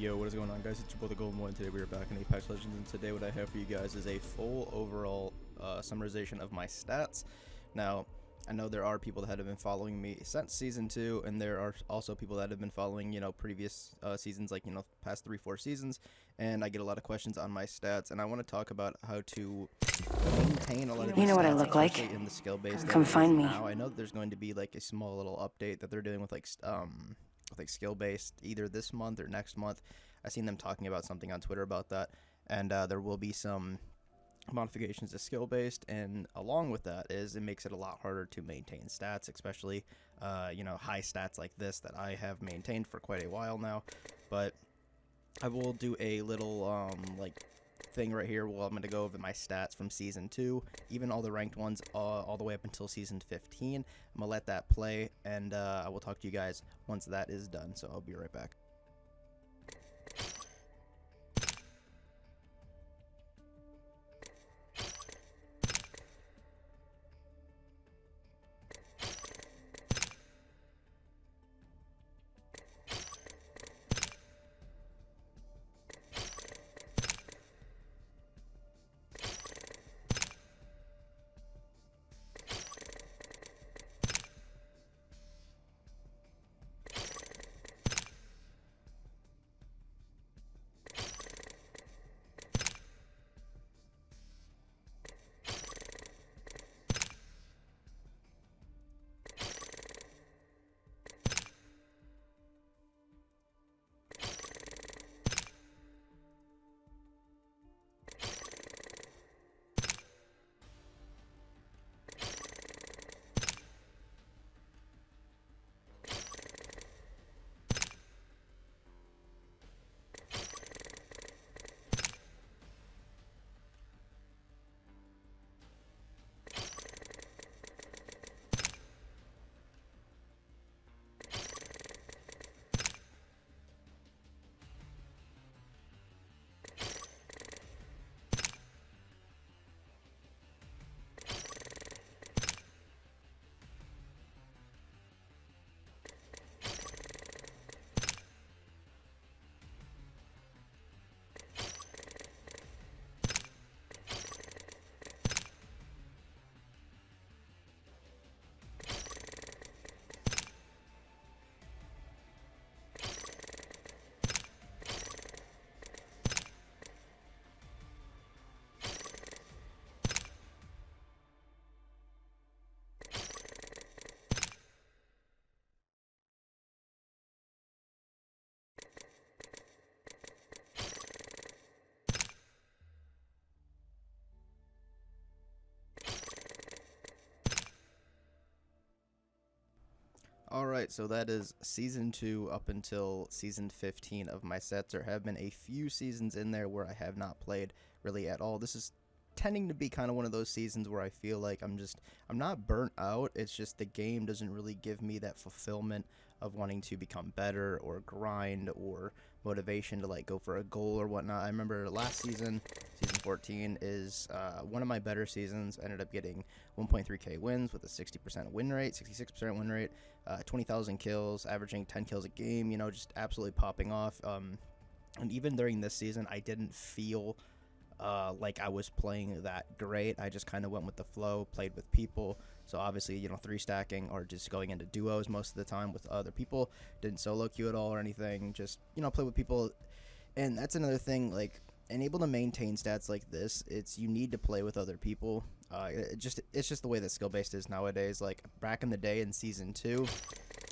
Yo, what is going on, guys? It's your boy the Golden One. Today we are back in Apex Legends, and today what I have for you guys is a full overall summarization of my stats. Now, I know there are people that have been following me since Season 2, and there are also people that have been following, previous seasons, like, past 3-4 seasons, and I get a lot of questions on my stats, and I want to talk about how to maintain a lot of these You know what I stats, look like? especially in the skill-based Come that it is find me. now. I know that there's going to be, like, a small little update that they're doing with, like, skill-based either this month or next month. I seen them talking about something on Twitter about that, and there will be some modifications to skill-based, and along with that is it makes it a lot harder to maintain stats, especially high stats like this that I have maintained for quite a while now. But I will do a little thing right here. Well, I'm going to go over my stats from Season 2, even all the ranked ones, all the way up until Season 15. I'm going to let that play, and I will talk to you guys once that is done, so I'll be right back. Alright, so that is Season 2 up until Season 15 of my sets. There have been a few seasons in there where I have not played really at all. This is tending to be kind of one of those seasons where I feel like I'm not burnt out. It's just the game doesn't really give me that fulfillment of wanting to become better or grind or motivation to like go for a goal or whatnot. I remember last season, Season 14 is one of my better seasons. I ended up getting 1.3k wins with a 60% win rate, 66% win rate, 20,000 kills, averaging 10 kills a game, just absolutely popping off. And even during this season, I didn't feel like I was playing that great. I just kind of went with the flow, played with people. So obviously, 3-stacking or just going into duos most of the time with other people. Didn't solo queue at all or anything. Just, play with people. And that's another thing, like, and able to maintain stats like this, you need to play with other people. It's just the way that skill-based is nowadays. Like, back in the day in Season 2,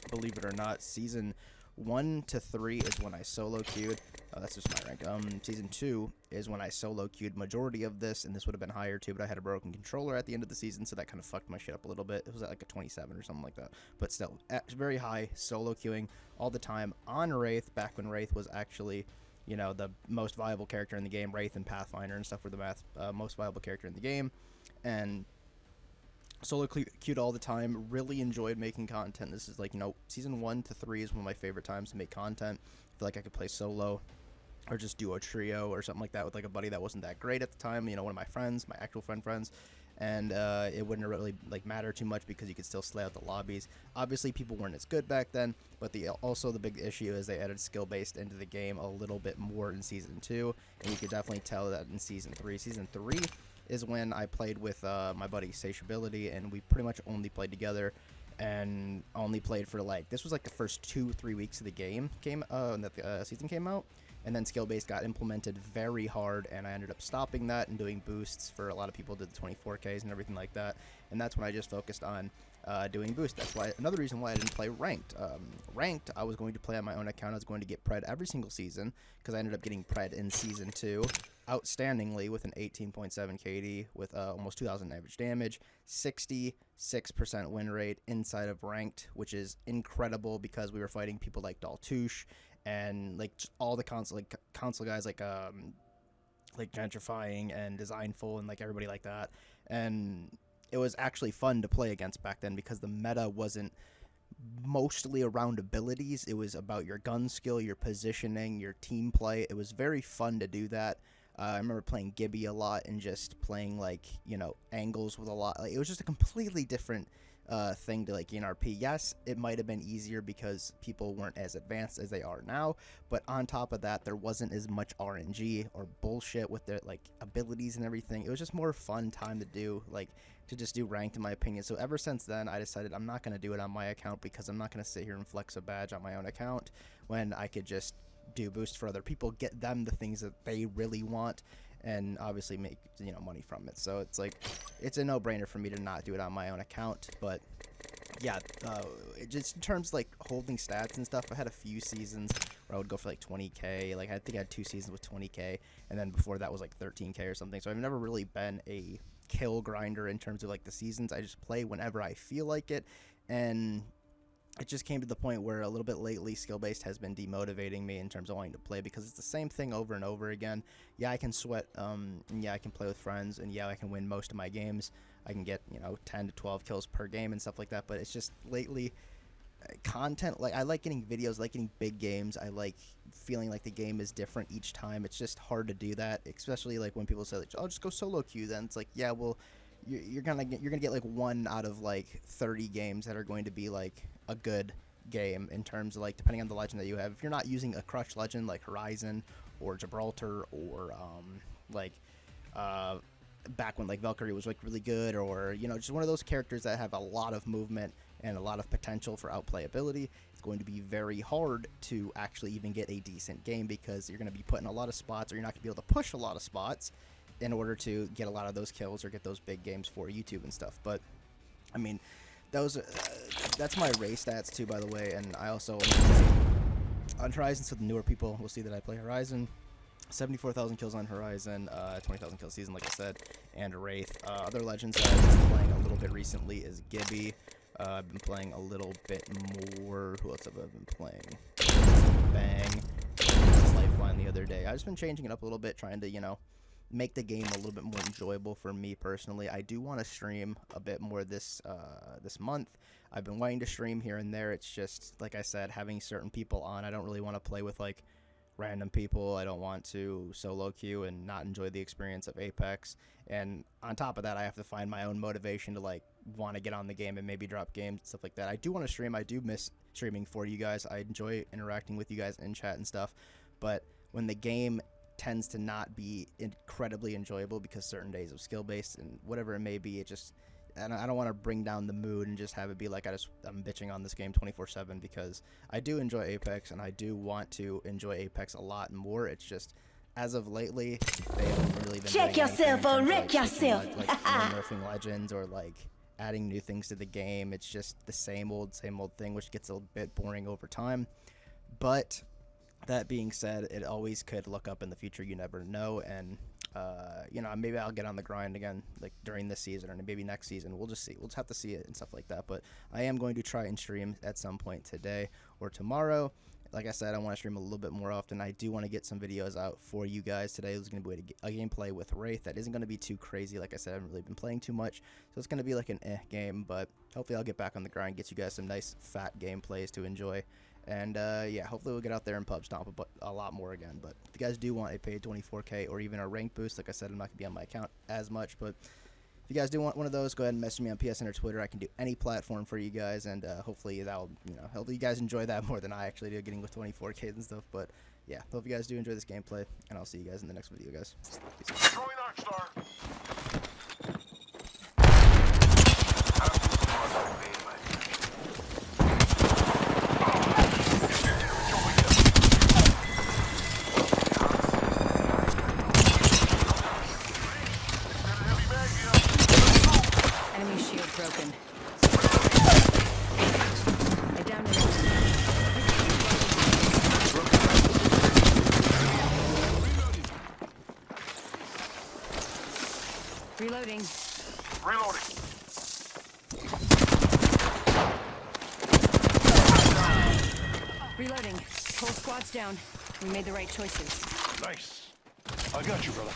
believe it or not, Season 1 to 3 is when I solo queued. That's just my rank. Season 2 is when I solo queued majority of this, and this would have been higher too, but I had a broken controller at the end of the season, so that kind of fucked my shit up a little bit. It was at like a 27 or something like that, but still, very high solo queuing all the time on Wraith, back when Wraith was actually, the most viable character in the game. Wraith and Pathfinder and stuff were the most viable character in the game, and solo queued all the time. Really enjoyed making content. This is like, Season 1 to 3 is one of my favorite times to make content. I feel like I could play solo or just do a trio or something like that with like a buddy that wasn't that great at the time, one of my friends, my actual friends, and it wouldn't really like matter too much because you could still slay out the lobbies. Obviously, people weren't as good back then, but also the big issue is they added skill-based into the game a little bit more in Season 2, and you could definitely tell that in Season 3. Season 3 is when I played with my buddy Satiability, and we pretty much only played together, and only played for like, this was like the first 2-3 weeks of the game that the season came out, and then skill-based got implemented very hard, and I ended up stopping that and doing boosts for a lot of people, did the 24Ks and everything like that, and that's when I just focused on doing boost. That's why another reason why I didn't play ranked. Ranked, I was going to play on my own account. I was going to get pred every single season because I ended up getting pred in Season 2 outstandingly with an 18.7 KD with almost 2,000 average damage, 66% win rate inside of ranked, which is incredible because we were fighting people like Daltouche and like all the console guys like Gentrifying and Designful and like everybody like that, and it was actually fun to play against back then because the meta wasn't mostly around abilities. It was about your gun skill, your positioning, your team play. It was very fun to do that. I remember playing Gibby a lot and just playing like, you know, angles with a lot. Like, it was just a completely different thing to like gain RP. Yes, it might have been easier because people weren't as advanced as they are now, but on top of that, there wasn't as much RNG or bullshit with their like abilities and everything. It was just more fun time to do, like to just do ranked, in my opinion. So ever since then, I decided I'm not going to do it on my account because I'm not going to sit here and flex a badge on my own account when I could just do boost for other people, get them the things that they really want, and obviously make, you know, money from it. So it's like, it's a no-brainer for me to not do it on my own account. But yeah, just in terms of like holding stats and stuff, I had a few seasons where I would go for like 20k. Like I think I had 2 seasons with 20k, and then before that was like 13k or something. So I've never really been a kill grinder in terms of like the seasons. I just play whenever I feel like it, and it just came to the point where a little bit lately skill-based has been demotivating me in terms of wanting to play because it's the same thing over and over again. Yeah, I can sweat, and yeah, I can play with friends, and yeah, I can win most of my games. I can get, you know, 10 to 12 kills per game and stuff like that, but it's just lately content, like I like getting videos, I like getting big games, I like feeling like the game is different each time. It's just hard to do that, especially like when people say like, I'll just go solo queue. Then it's like, yeah, well, you're gonna get like 1 out of like 30 games that are going to be like a good game in terms of like, depending on the legend that you have. If you're not using a crush legend like Horizon or Gibraltar or back when like Valkyrie was like really good, or, you know, just one of those characters that have a lot of movement and a lot of potential for outplayability, it's going to be very hard to actually even get a decent game because you're going to be put in a lot of spots, or you're not going to be able to push a lot of spots in order to get a lot of those kills or get those big games for YouTube and stuff. But I mean, those that's my race stats too, by the way. And I also on Horizon, so the newer people will see that I play Horizon. 74,000 kills on Horizon, 20,000 kills season, like I said, and Wraith. Other legends that I've been playing a little bit recently is Gibby. I've been playing a little bit more. Who else have I been playing? Bang. Lifeline the other day. I've just been changing it up a little bit, trying to, you know, make the game a little bit more enjoyable for me personally. I do want to stream a bit more this month. I've been wanting to stream here and there. It's just, like I said, having certain people on. I don't really want to play with, like, random people. I don't want to solo queue and not enjoy the experience of Apex. And on top of that, I have to find my own motivation to like want to get on the game and maybe drop games and stuff like that. I do want to stream. I do miss streaming for you guys. I enjoy interacting with you guys in chat and stuff. But when the game tends to not be incredibly enjoyable because certain days of skill based and whatever it may be, it just, and I don't want to bring down the mood and just have it be like I'm bitching on this game 24/7, because I do enjoy Apex and I do want to enjoy Apex a lot more. It's just, as of lately, they haven't really been check yourself or wreck yourself. Like nerfing legends or like adding new things to the game. It's just the same old thing, which gets a bit boring over time. But that being said, it always could look up in the future. You never know. And you know, maybe I'll get on the grind again, like during this season or maybe next season. We'll just see. We'll just have to see it and stuff like that. But I am going to try and stream at some point today or tomorrow. Like I said, I want to stream a little bit more often. I do want to get some videos out for you guys. Today is going to be a gameplay with Wraith that isn't going to be too crazy. Like I said, I haven't really been playing too much, so it's going to be like an game. But hopefully I'll get back on the grind, get you guys some nice fat gameplays to enjoy. And yeah, hopefully we'll get out there and pub stomp a lot more again. But if you guys do want a paid 24K or even a rank boost, like I said, I'm not going to be on my account as much. But if you guys do want one of those, go ahead and message me on PSN or Twitter. I can do any platform for you guys, and hopefully that'll, help you guys enjoy that more than I actually do, getting with 24K and stuff. But yeah, hope you guys do enjoy this gameplay, and I'll see you guys in the next video, guys. Peace. Enemy shield broken. I downed an Reloading. Reloading. Whole squad's down. We made the right choices. Nice. I got you, brother.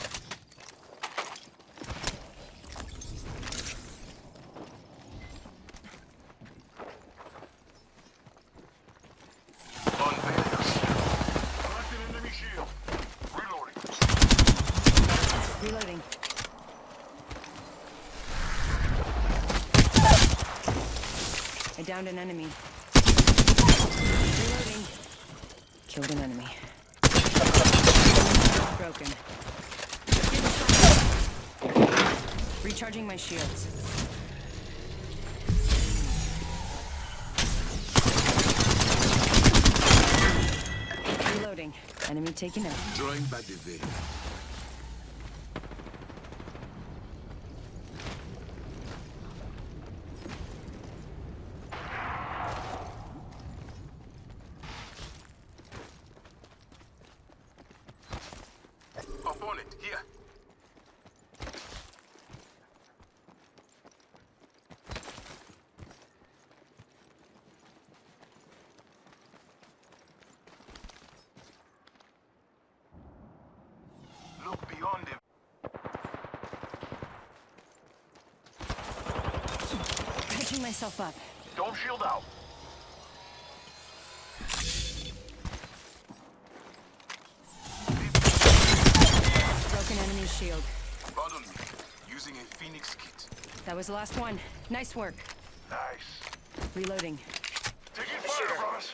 Reloading. I downed an enemy. Reloading. Killed an enemy. Broken. Recharging my shields. Reloading. Enemy taken out. Drawing back the veil. Opponent, here. Look beyond him. Patching myself up. Don't shield out. Broken enemy shield. Pardon me. Using a Phoenix kit. That was the last one. Nice work. Nice. Reloading. Taking fire, Ross.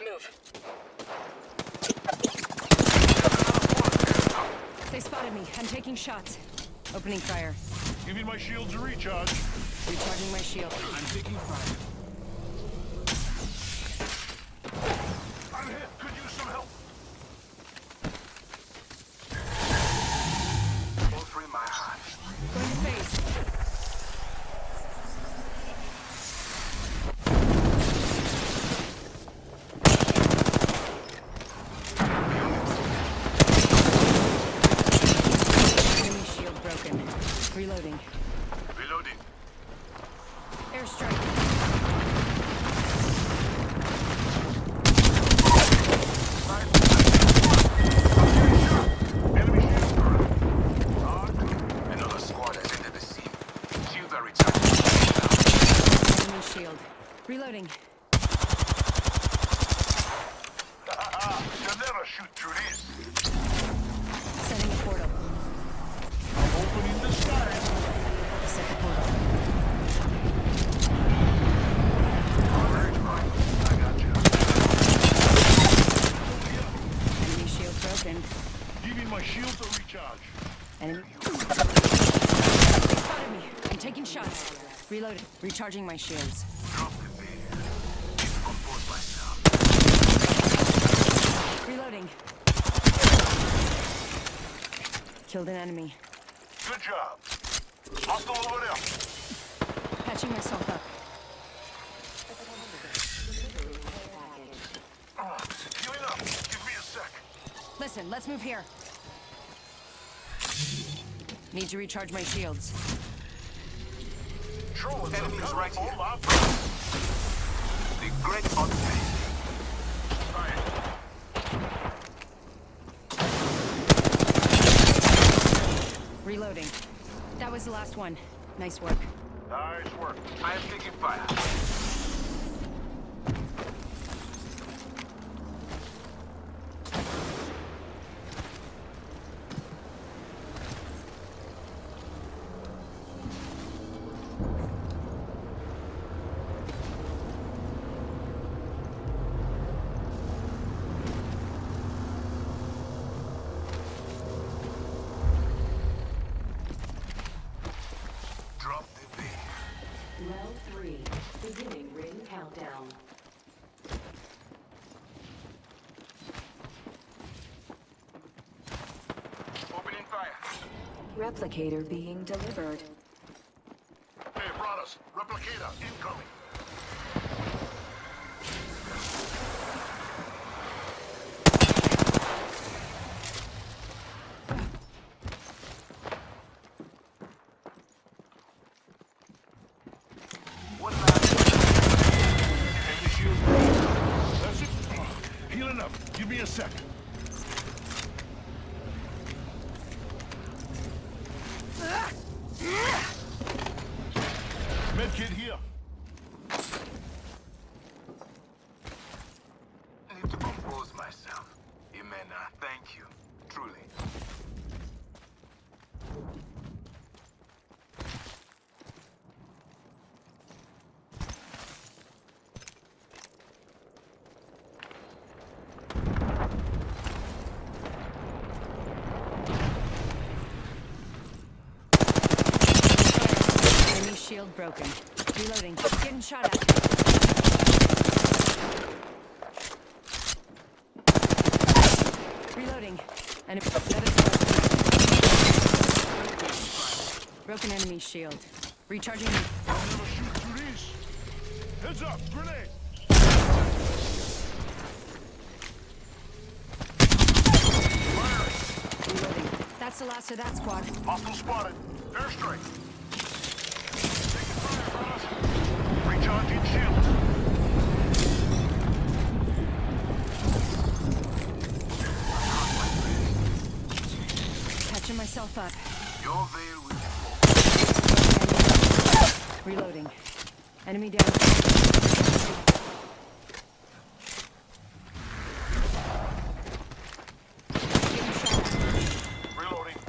They spotted me. I'm taking shots. Opening fire. Giving my shields a recharge. Recharging my shield. I'm taking fire. I'm hit. Could use some help. Offering my hand. Going to phase. Enemy shield broken. Reloading. Reloading. Airstrike. Enemy shield turret. Another squad has entered the scene. Shields are recharged. Enemy shield. Reloading. You'll never shoot through this. Setting a portal. I'm opening the skies. Set the portal. I got you. Enemy shield broken. Giving my shields a recharge. Enemy. They spotted me. I'm taking shots. Reloading. Recharging my shields. Drop the veil. Compose myself. Reloading. Killed an enemy. Good job. Hostile over there. Patching myself up. Healing up. Give me a sec. Listen, let's move here. Need to recharge my shields. Trolling Enemies right here. Hold up. The great unfair. Reloading. That was the last one. Nice work. Nice work. I am taking fire. Replicator being delivered. Hey, brothers, replicator incoming. What's that? Enemy shield. That's it. Healing up. Give me a sec. Medkit here. I need to compose myself. Imena, thank you. Truly. Enemy shield broken. Reloading. Getting shot at. Reloading. And broken enemy shield. Recharging. I'll never shoot through these. Heads up, grenade. Reloading. That's the last of that squad. Hostile spotted. Airstrike. Taking fire, brothers. Recharging shields. Catching myself up. Your veil will fall. Reloading. Enemy down. Getting shot at. Reloading.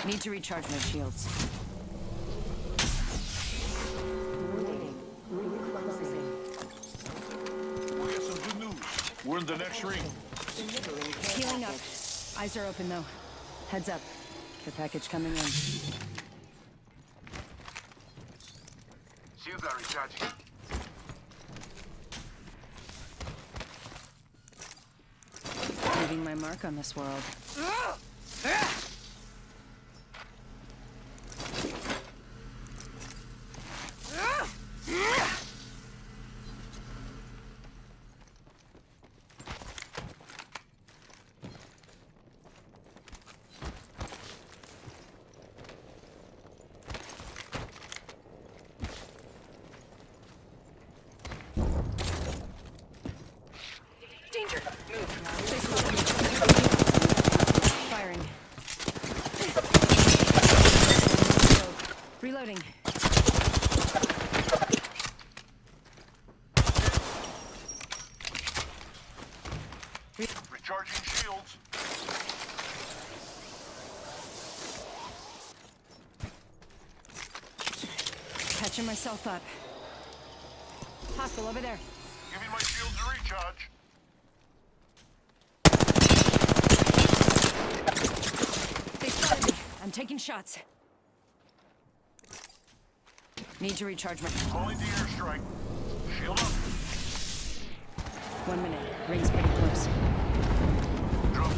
Need to recharge my shields. We got some good news. We're in the next ring. Healing up. Eyes are open though. Heads up. Care package coming in. Shields are recharging. Leaving my mark on this world. Danger. Move. Firing. Reloading. Recharging shields. Catching myself up. Hostile over there. Giving my shields a recharge. They spotted me. I'm taking shots. Need to recharge my... Calling the airstrike. Shield up. 1 minute. Ring's pretty close. Drop